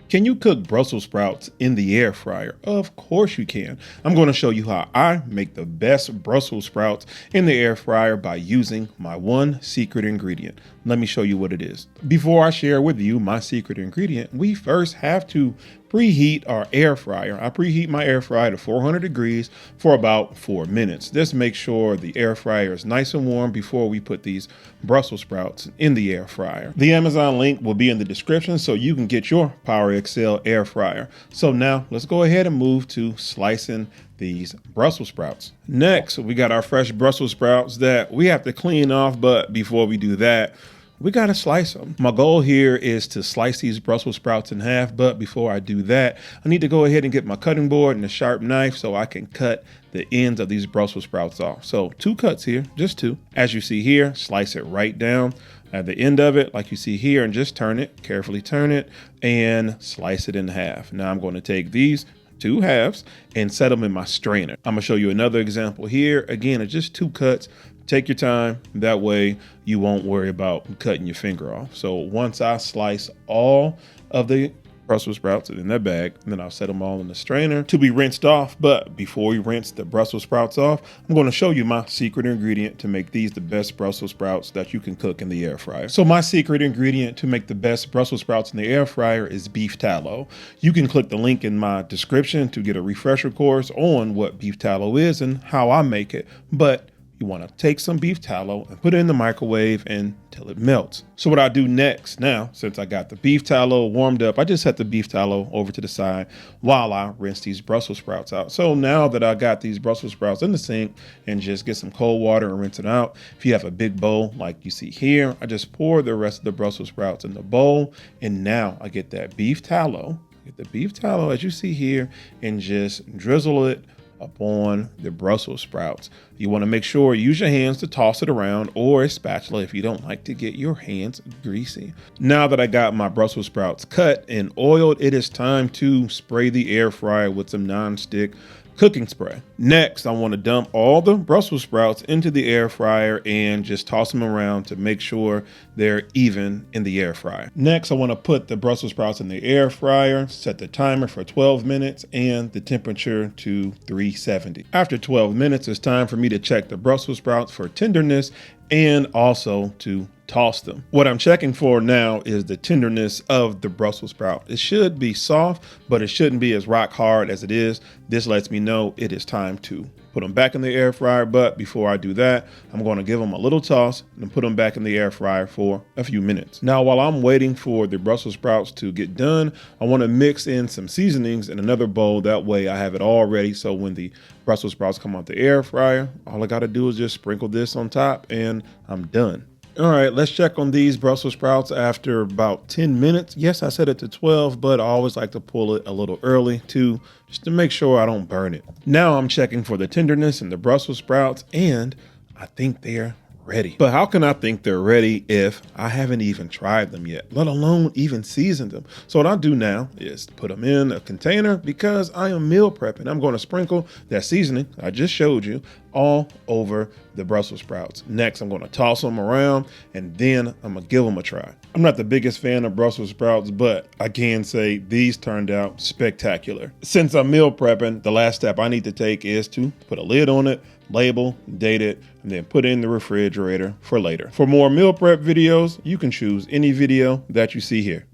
Can you cook Brussels sprouts in the air fryer? Of course you can. I'm going to show you how I make the best Brussels sprouts in the air fryer by using my one secret ingredient. Let me show you what it is. Before I share with you my secret ingredient, we first have to preheat our air fryer. I preheat my air fryer to 400 degrees for about 4 minutes. This makes sure the air fryer is nice and warm before we put these Brussels sprouts in the air fryer. The Amazon link will be in the description so you can get your Power XL air fryer. So now let's go ahead and move to slicing these Brussels sprouts. Next, we got our fresh Brussels sprouts that we have to clean off, but before we do that, we gotta slice them. My goal here is to slice these Brussels sprouts in half, but before I do that, I need to go ahead and get my cutting board and a sharp knife so I can cut the ends of these Brussels sprouts off. So 2 cuts here, just 2. As you see here, slice it right down at the end of it, like you see here, and just turn it, carefully turn it, and slice it in half. Now I'm gonna take these 2 halves and set them in my strainer. I'm gonna show you another example here. Again, it's just 2 cuts. Take your time. That way you won't worry about cutting your finger off. So once I slice all of the Brussels sprouts in that bag, and then I'll set them all in the strainer to be rinsed off. But before we rinse the Brussels sprouts off, I'm going to show you my secret ingredient to make these the best Brussels sprouts that you can cook in the air fryer. So my secret ingredient to make the best Brussels sprouts in the air fryer is beef tallow. You can click the link in my description to get a refresher course on what beef tallow is and how I make it. But you want to take some beef tallow and put it in the microwave until it melts. So what I do next, now, since I got the beef tallow warmed up, I just set the beef tallow over to the side while I rinse these Brussels sprouts out. So now that I got these Brussels sprouts in the sink, and just get some cold water and rinse it out. If you have a big bowl like you see here, I just pour the rest of the Brussels sprouts in the bowl. And now I get that beef tallow, as you see here, and just drizzle it upon the Brussels sprouts. You want to make sure you use your hands to toss it around, or a spatula if you don't like to get your hands greasy. Now that I got my Brussels sprouts cut and oiled, it is time to spray the air fryer with some non-stick cooking spray. Next, I want to dump all the Brussels sprouts into the air fryer and just toss them around to make sure they're even in the air fryer. Next, I want to put the Brussels sprouts in the air fryer, set the timer for 12 minutes and the temperature to 370. After 12 minutes, it's time for me to check the Brussels sprouts for tenderness and also to toss them. What I'm checking for now is the tenderness of the Brussels sprout. It should be soft, but it shouldn't be as rock hard as it is. This lets me know it is time to put them back in the air fryer. But before I do that, I'm going to give them a little toss and put them back in the air fryer for a few minutes. Now, while I'm waiting for the Brussels sprouts to get done, I want to mix in some seasonings in another bowl. That way I have it all ready. So when the Brussels sprouts come out the air fryer, all I got to do is just sprinkle this on top and I'm done. All right, let's check on these Brussels sprouts after about 10 minutes. Yes, I set it to 12, but I always like to pull it a little early too, just to make sure I don't burn it. Now I'm checking for the tenderness in the Brussels sprouts, and I think they're ready. But how can I think they're ready if I haven't even tried them yet, let alone even seasoned them? So what I do now is put them in a container because I am meal prepping. I'm going to sprinkle that seasoning I just showed you all over the Brussels sprouts. Next, I'm going to toss them around and then I'm going to give them a try. I'm not the biggest fan of Brussels sprouts, but I can say these turned out spectacular. Since I'm meal prepping, the last step I need to take is to put a lid on it, label, date it, and then put it in the refrigerator for later. For more meal prep videos, you can choose any video that you see here.